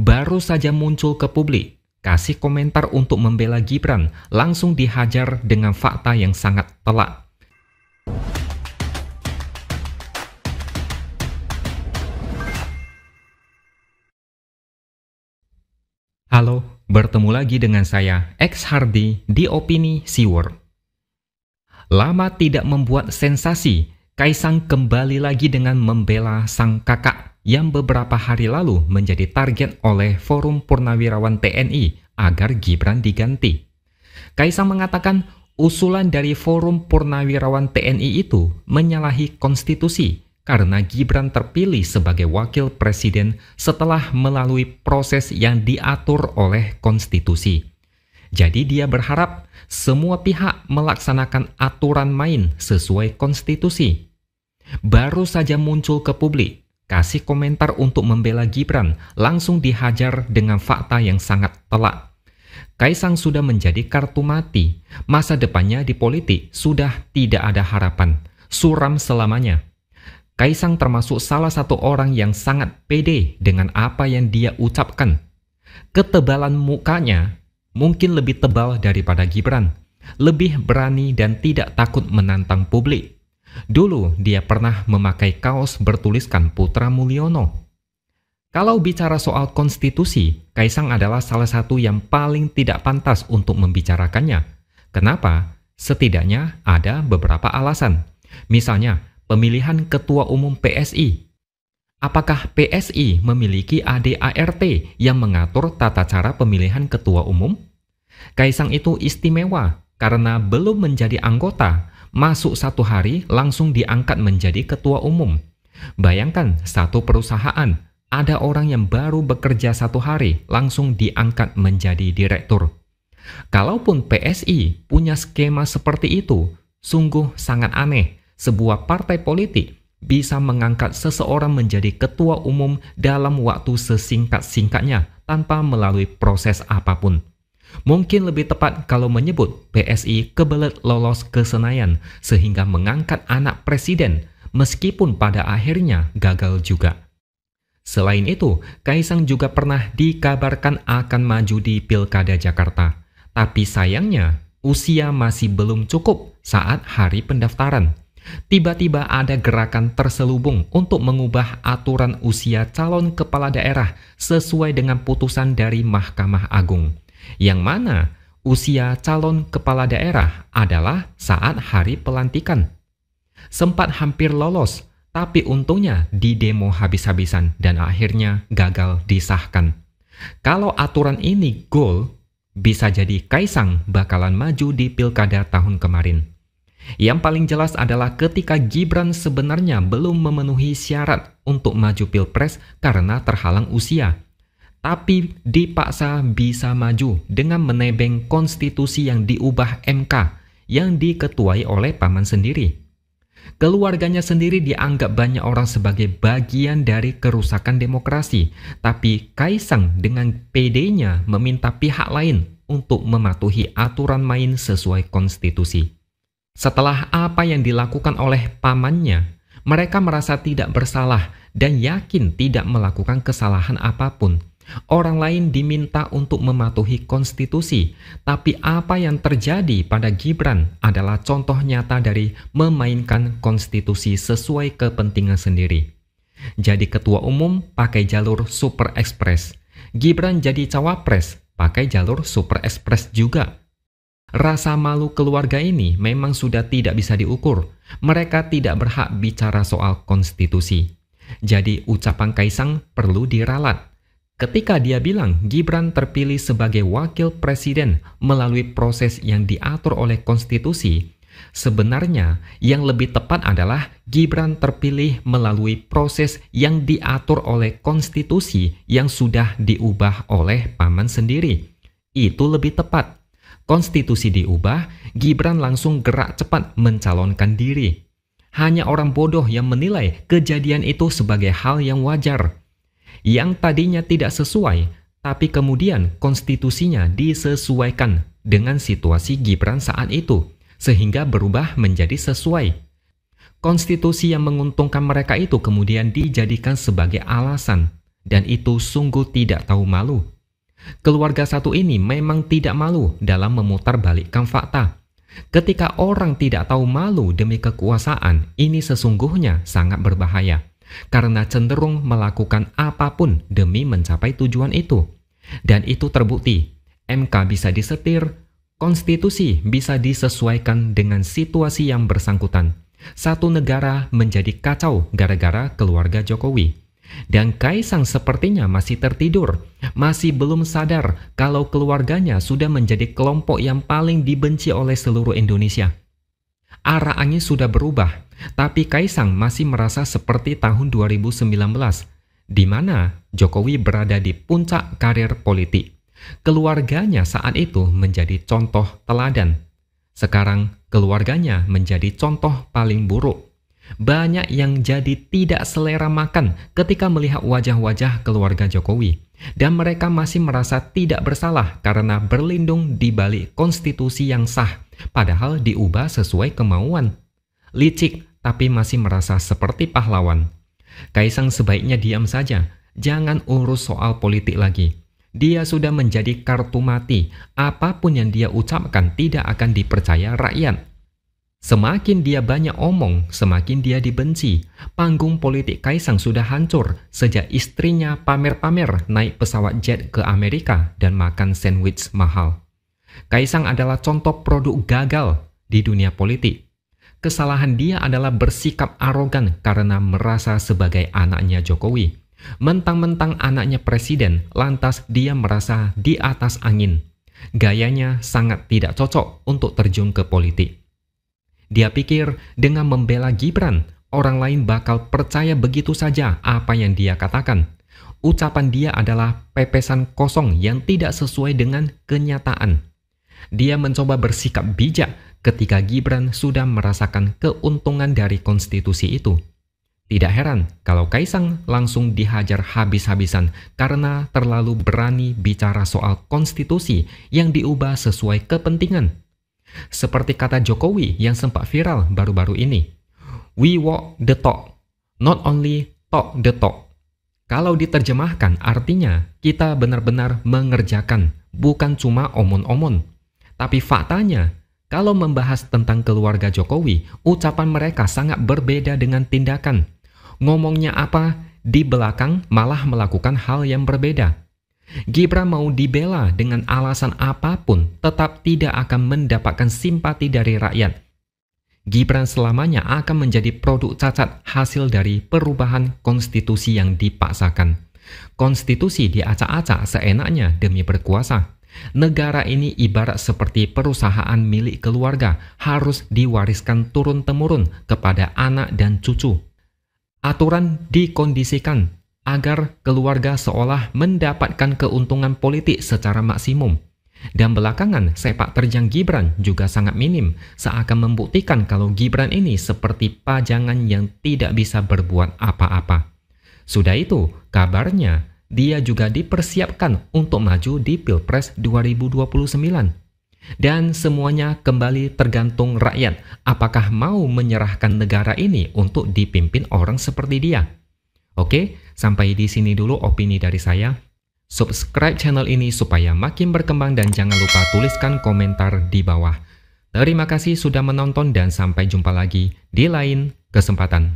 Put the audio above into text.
baru saja muncul ke publik, kasih komentar untuk membela Gibran, langsung dihajar dengan fakta yang sangat telak. Halo, bertemu lagi dengan saya, X Hardy, di Opini Siwor. Lama tidak membuat sensasi, Kaisang kembali lagi dengan membela sang kakak yang beberapa hari lalu menjadi target oleh Forum Purnawirawan TNI agar Gibran diganti. Kaisang mengatakan usulan dari Forum Purnawirawan TNI itu menyalahi konstitusi karena Gibran terpilih sebagai wakil presiden setelah melalui proses yang diatur oleh konstitusi. Jadi dia berharap semua pihak melaksanakan aturan main sesuai konstitusi. Baru saja muncul ke publik, kasih komentar untuk membela Gibran, langsung dihajar dengan fakta yang sangat telak. Kaisang sudah menjadi kartu mati, masa depannya di politik sudah tidak ada harapan, suram selamanya. Kaisang termasuk salah satu orang yang sangat pede dengan apa yang dia ucapkan. Ketebalan mukanya mungkin lebih tebal daripada Gibran, lebih berani dan tidak takut menantang publik. Dulu dia pernah memakai kaos bertuliskan Putra Mulyono. Kalau bicara soal konstitusi, Kaisang adalah salah satu yang paling tidak pantas untuk membicarakannya. Kenapa? Setidaknya ada beberapa alasan. Misalnya, pemilihan Ketua Umum PSI. Apakah PSI memiliki ADART yang mengatur tata cara pemilihan Ketua Umum? Kaisang itu istimewa karena belum menjadi anggota, masuk 1 hari langsung diangkat menjadi Ketua Umum. Bayangkan satu perusahaan, ada orang yang baru bekerja 1 hari langsung diangkat menjadi direktur. Kalaupun PSI punya skema seperti itu, sungguh sangat aneh. Sebuah partai politik bisa mengangkat seseorang menjadi ketua umum dalam waktu sesingkat-singkatnya tanpa melalui proses apapun. Mungkin lebih tepat kalau menyebut PSI kebelet lolos ke Senayan sehingga mengangkat anak presiden meskipun pada akhirnya gagal juga. Selain itu, Kaisang juga pernah dikabarkan akan maju di Pilkada Jakarta. Tapi sayangnya, usia masih belum cukup saat hari pendaftaran. Tiba-tiba ada gerakan terselubung untuk mengubah aturan usia calon kepala daerah sesuai dengan putusan dari Mahkamah Agung, yang mana usia calon kepala daerah adalah saat hari pelantikan. Sempat hampir lolos, tapi untungnya didemo habis-habisan dan akhirnya gagal disahkan. Kalau aturan ini gol, bisa jadi Kaisang bakalan maju di Pilkada tahun kemarin. Yang paling jelas adalah ketika Gibran sebenarnya belum memenuhi syarat untuk maju Pilpres karena terhalang usia. Tapi dipaksa bisa maju dengan menebeng konstitusi yang diubah MK yang diketuai oleh paman sendiri. Keluarganya sendiri dianggap banyak orang sebagai bagian dari kerusakan demokrasi. Tapi Kaisang dengan PD-nya meminta pihak lain untuk mematuhi aturan main sesuai konstitusi. Setelah apa yang dilakukan oleh pamannya, mereka merasa tidak bersalah dan yakin tidak melakukan kesalahan apapun. Orang lain diminta untuk mematuhi konstitusi, tapi apa yang terjadi pada Gibran adalah contoh nyata dari memainkan konstitusi sesuai kepentingan sendiri. Jadi ketua umum pakai jalur super ekspres, Gibran jadi cawapres pakai jalur super ekspres juga. Rasa malu keluarga ini memang sudah tidak bisa diukur. Mereka tidak berhak bicara soal konstitusi. Jadi ucapan Kaisang perlu diralat. Ketika dia bilang Gibran terpilih sebagai wakil presiden melalui proses yang diatur oleh konstitusi, sebenarnya yang lebih tepat adalah Gibran terpilih melalui proses yang diatur oleh konstitusi yang sudah diubah oleh paman sendiri. Itu lebih tepat. Konstitusi diubah, Gibran langsung gerak cepat mencalonkan diri. Hanya orang bodoh yang menilai kejadian itu sebagai hal yang wajar. Yang tadinya tidak sesuai, tapi kemudian konstitusinya disesuaikan dengan situasi Gibran saat itu, sehingga berubah menjadi sesuai. Konstitusi yang menguntungkan mereka itu kemudian dijadikan sebagai alasan. dan itu sungguh tidak tahu malu. Keluarga satu ini memang tidak malu dalam memutarbalikkan fakta. Ketika orang tidak tahu malu demi kekuasaan, ini sesungguhnya sangat berbahaya, karena cenderung melakukan apapun demi mencapai tujuan itu. Dan itu terbukti. MK bisa disetir, konstitusi bisa disesuaikan dengan situasi yang bersangkutan. Satu negara menjadi kacau gara-gara keluarga Jokowi. Dan Kaisang sepertinya masih tertidur, masih belum sadar kalau keluarganya sudah menjadi kelompok yang paling dibenci oleh seluruh Indonesia. Arah angin sudah berubah, tapi Kaisang masih merasa seperti tahun 2019, di mana Jokowi berada di puncak karir politik. Keluarganya saat itu menjadi contoh teladan. Sekarang keluarganya menjadi contoh paling buruk. Banyak yang jadi tidak selera makan ketika melihat wajah-wajah keluarga Jokowi, dan mereka masih merasa tidak bersalah karena berlindung di balik konstitusi yang sah, padahal diubah sesuai kemauan. Licik tapi masih merasa seperti pahlawan. Kaisang sebaiknya diam saja, jangan urus soal politik lagi. Dia sudah menjadi kartu mati, apapun yang dia ucapkan tidak akan dipercaya rakyat. Semakin dia banyak omong, semakin dia dibenci. Panggung politik Kaisang sudah hancur sejak istrinya pamer-pamer naik pesawat jet ke Amerika dan makan sandwich mahal. Kaisang adalah contoh produk gagal di dunia politik. Kesalahan dia adalah bersikap arogan karena merasa sebagai anaknya Jokowi. Mentang-mentang anaknya presiden, lantas dia merasa di atas angin. Gayanya sangat tidak cocok untuk terjun ke politik. Dia pikir dengan membela Gibran, orang lain bakal percaya begitu saja apa yang dia katakan. Ucapan dia adalah pepesan kosong yang tidak sesuai dengan kenyataan. Dia mencoba bersikap bijak ketika Gibran sudah merasakan keuntungan dari konstitusi itu. Tidak heran kalau Kaisang langsung dihajar habis-habisan karena terlalu berani bicara soal konstitusi yang diubah sesuai kepentingan. Seperti kata Jokowi yang sempat viral baru-baru ini, "We walk the talk, not only talk the talk." Kalau diterjemahkan artinya kita benar-benar mengerjakan, bukan cuma omon-omon. Tapi faktanya, kalau membahas tentang keluarga Jokowi, ucapan mereka sangat berbeda dengan tindakan. Ngomongnya apa, di belakang malah melakukan hal yang berbeda. Gibran mau dibela dengan alasan apapun, tetap tidak akan mendapatkan simpati dari rakyat. Gibran selamanya akan menjadi produk cacat hasil dari perubahan konstitusi yang dipaksakan. Konstitusi diacak-acak seenaknya demi berkuasa. Negara ini ibarat seperti perusahaan milik keluarga, harus diwariskan turun-temurun kepada anak dan cucu. Aturan dikondisikan agar keluarga seolah mendapatkan keuntungan politik secara maksimum. Dan belakangan sepak terjang Gibran juga sangat minim, seakan membuktikan kalau Gibran ini seperti pajangan yang tidak bisa berbuat apa-apa. Sudah itu, kabarnya dia juga dipersiapkan untuk maju di Pilpres 2029. Dan semuanya kembali tergantung rakyat, apakah mau menyerahkan negara ini untuk dipimpin orang seperti dia. Oke, sampai di sini dulu opini dari saya. Subscribe channel ini supaya makin berkembang dan jangan lupa tuliskan komentar di bawah. Terima kasih sudah menonton dan sampai jumpa lagi di lain kesempatan.